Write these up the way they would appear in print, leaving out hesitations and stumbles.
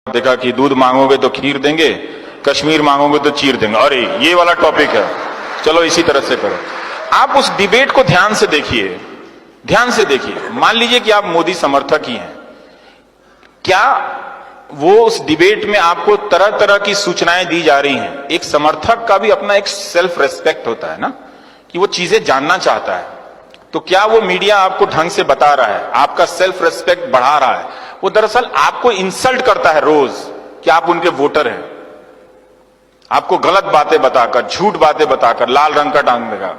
देखा कि दूध मांगोगे तो खीर देंगे, कश्मीर मांगोगे तो चीर देंगे। अरे ये वाला टॉपिक है, चलो इसी तरह से करो। आप उस डिबेट को ध्यान से देखिए, ध्यान से देखिए। मान लीजिए कि आप मोदी समर्थक ही हैं, क्या वो उस डिबेट में आपको तरह तरह की सूचनाएं दी जा रही हैं? एक समर्थक का भी अपना एक सेल्फ रेस्पेक्ट होता है ना, कि वो चीजें जानना चाहता है। तो क्या वो मीडिया आपको ढंग से बता रहा है, आपका सेल्फ रेस्पेक्ट बढ़ा रहा है? वो दरअसल आपको इंसल्ट करता है रोज कि आप उनके वोटर हैं, आपको गलत बातें बताकर, झूठ बातें बताकर लाल रंग का टांग देगा।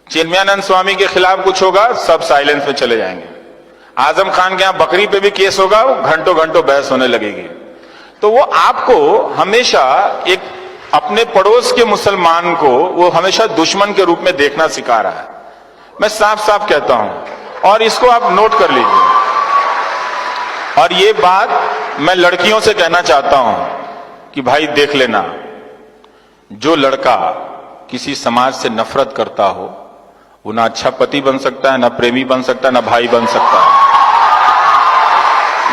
चिन्मयानंद स्वामी के खिलाफ कुछ होगा, सब साइलेंस में चले जाएंगे। आजम खान के यहां बकरी पे भी केस होगा, घंटों घंटों बहस होने लगेगी। तो वो आपको हमेशा एक अपने पड़ोस के मुसलमान को वो हमेशा दुश्मन के रूप में देखना सिखा रहा है। मैं साफ साफ कहता हूं, और इसको आप नोट कर लीजिए। और ये बात मैं लड़कियों से कहना चाहता हूं कि भाई देख लेना, जो लड़का किसी समाज से नफरत करता हो वो ना अच्छा पति बन सकता है, ना प्रेमी बन सकता है, ना भाई बन सकता है।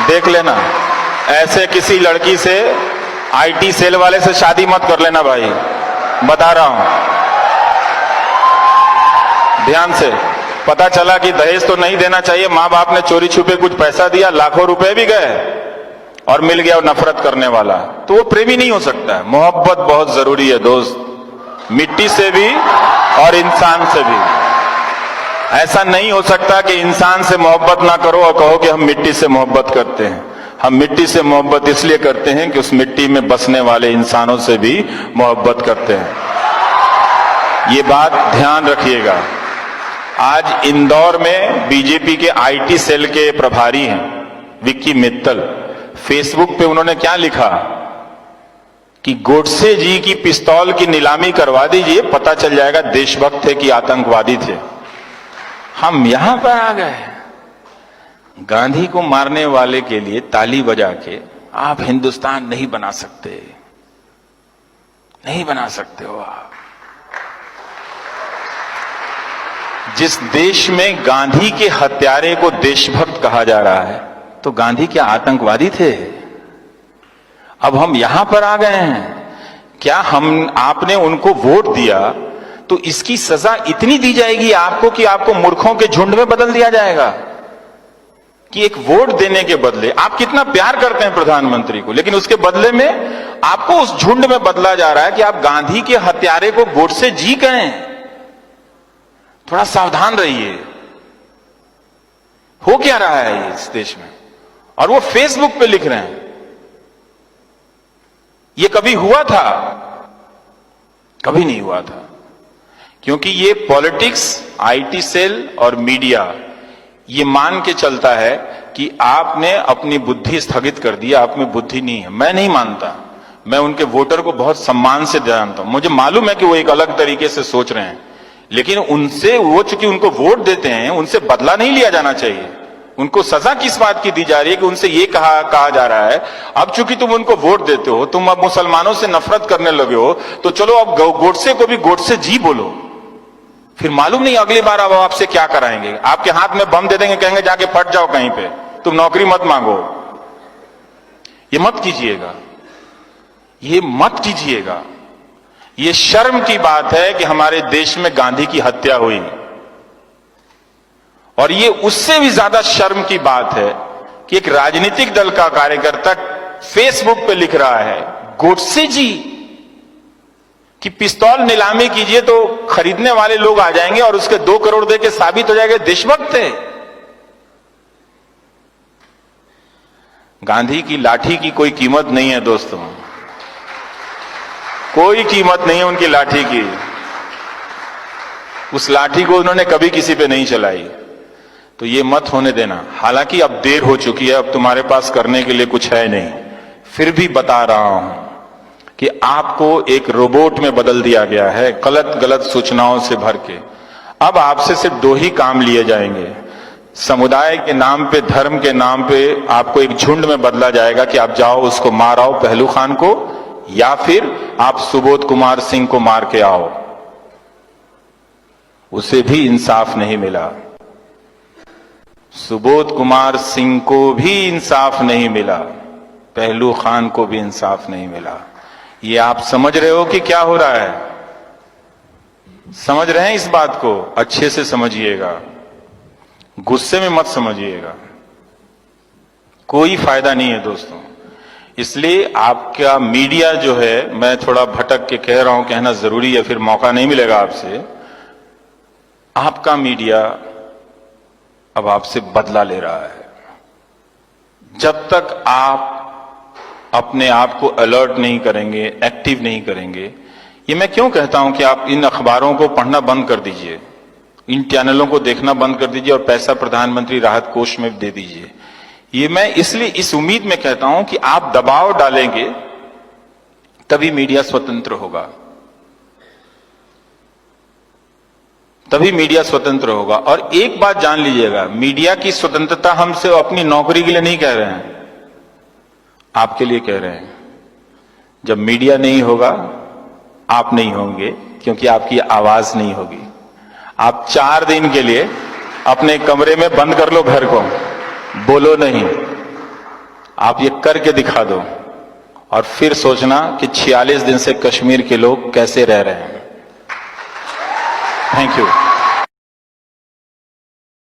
देख लेना, ऐसे किसी लड़की से, आईटी सेल वाले से शादी मत कर लेना भाई, बता रहा हूं ध्यान से। पता चला कि दहेज तो नहीं देना चाहिए, मां बाप ने चोरी छुपे कुछ पैसा दिया, लाखों रुपए भी गए और मिल गया नफरत करने वाला, तो वो प्रेमी नहीं हो सकता है। मोहब्बत बहुत जरूरी है दोस्त, मिट्टी से भी और इंसान से भी। ऐसा नहीं हो सकता कि इंसान से मोहब्बत ना करो और कहो कि हम मिट्टी से मोहब्बत करते हैं। हम मिट्टी से मोहब्बत इसलिए करते हैं कि उस मिट्टी में बसने वाले इंसानों से भी मोहब्बत करते हैं। ये बात ध्यान रखिएगा। आज इंदौर में बीजेपी के आईटी सेल के प्रभारी हैं विक्की मित्तल, फेसबुक पे उन्होंने क्या लिखा कि गोडसे जी की पिस्तौल की नीलामी करवा दीजिए, पता चल जाएगा देशभक्त थे कि आतंकवादी थे। हम यहां पर आ गए, गांधी को मारने वाले के लिए ताली बजा के आप हिंदुस्तान नहीं बना सकते, नहीं बना सकते हो आप। जिस देश में गांधी के हत्यारे को देशभक्त कहा जा रहा है, तो गांधी क्या आतंकवादी थे? अब हम यहां पर आ गए हैं, क्या हम आपने उनको वोट दिया तो इसकी सजा इतनी दी जाएगी आपको कि आपको मूर्खों के झुंड में बदल दिया जाएगा? कि एक वोट देने के बदले, आप कितना प्यार करते हैं प्रधानमंत्री को, लेकिन उसके बदले में आपको उस झुंड में बदला जा रहा है कि आप गांधी के हत्यारे को गोडसे जी कहें। थोड़ा सावधान रहिए, हो क्या रहा है इस देश में। और वो फेसबुक पे लिख रहे हैं, ये कभी हुआ था? कभी नहीं हुआ था। क्योंकि ये पॉलिटिक्स, आईटी सेल और मीडिया ये मान के चलता है कि आपने अपनी बुद्धि स्थगित कर दी, आप में बुद्धि नहीं है। मैं नहीं मानता, मैं उनके वोटर को बहुत सम्मान से जानता हूं, मुझे मालूम है कि वो एक अलग तरीके से सोच रहे हैं, लेकिन उनसे, वो चूंकि उनको वोट देते हैं, उनसे बदला नहीं लिया जाना चाहिए। उनको सजा किस बात की दी जा रही है कि उनसे ये कहा जा रहा है, अब चूंकि तुम उनको वोट देते हो, तुम अब मुसलमानों से नफरत करने लगे हो, तो चलो अब गोडसे को भी गोडसे जी बोलो। फिर मालूम नहीं अगली बार अब आपसे क्या कराएंगे, आपके हाथ में बम दे देंगे, कहेंगे जाके फट जाओ कहीं पे, तुम नौकरी मत मांगो। ये मत कीजिएगा, ये मत कीजिएगा। ये शर्म की बात है कि हमारे देश में गांधी की हत्या हुई, और ये उससे भी ज्यादा शर्म की बात है कि एक राजनीतिक दल का कार्यकर्ता फेसबुक पे लिख रहा है गोडसे जी कि पिस्तौल नीलामी कीजिए तो खरीदने वाले लोग आ जाएंगे और उसके 2 करोड़ दे के साबित हो जाएगा देशभक्त थे। गांधी की लाठी की कोई कीमत नहीं है दोस्तों, कोई कीमत नहीं है उनकी लाठी की। उस लाठी को उन्होंने कभी किसी पे नहीं चलाई, तो ये मत होने देना। हालांकि अब देर हो चुकी है, अब तुम्हारे पास करने के लिए कुछ है नहीं, फिर भी बता रहा हूं कि आपको एक रोबोट में बदल दिया गया है, गलत सूचनाओं से भर के। अब आपसे सिर्फ 2 ही काम लिए जाएंगे, समुदाय के नाम पे, धर्म के नाम पे आपको एक झुंड में बदला जाएगा कि आप जाओ उसको मार आओ, पहलू खान को, या फिर आप सुबोध कुमार सिंह को मार के आओ। उसे भी इंसाफ नहीं मिला, सुबोध कुमार सिंह को भी इंसाफ नहीं मिला। पहलू खान को भी इंसाफ नहीं मिला। ये आप समझ रहे हो कि क्या हो रहा है? समझ रहे हैं इस बात को? अच्छे से समझिएगा, गुस्से में मत समझिएगा, कोई फायदा नहीं है दोस्तों। इसलिए आपका मीडिया जो है, मैं थोड़ा भटक के कह रहा हूं, कहना जरूरी है, फिर मौका नहीं मिलेगा आपसे। आपका मीडिया अब आपसे बदला ले रहा है। जब तक आप अपने आप को अलर्ट नहीं करेंगे, एक्टिव नहीं करेंगे, ये मैं क्यों कहता हूं कि आप इन अखबारों को पढ़ना बंद कर दीजिए, इन चैनलों को देखना बंद कर दीजिए और पैसा प्रधानमंत्री राहत कोष में दे दीजिए। ये मैं इसलिए इस उम्मीद में कहता हूं कि आप दबाव डालेंगे तभी मीडिया स्वतंत्र होगा, तभी मीडिया स्वतंत्र होगा। और एक बात जान लीजिएगा, मीडिया की स्वतंत्रता हम सिर्फ अपनी नौकरी के लिए नहीं कह रहे हैं, आपके लिए कह रहे हैं। जब मीडिया नहीं होगा, आप नहीं होंगे, क्योंकि आपकी आवाज नहीं होगी। आप 4 दिन के लिए अपने कमरे में बंद कर लो घर को, बोलो नहीं। आप ये करके दिखा दो और फिर सोचना कि 46 दिन से कश्मीर के लोग कैसे रह रहे हैं। Thank you.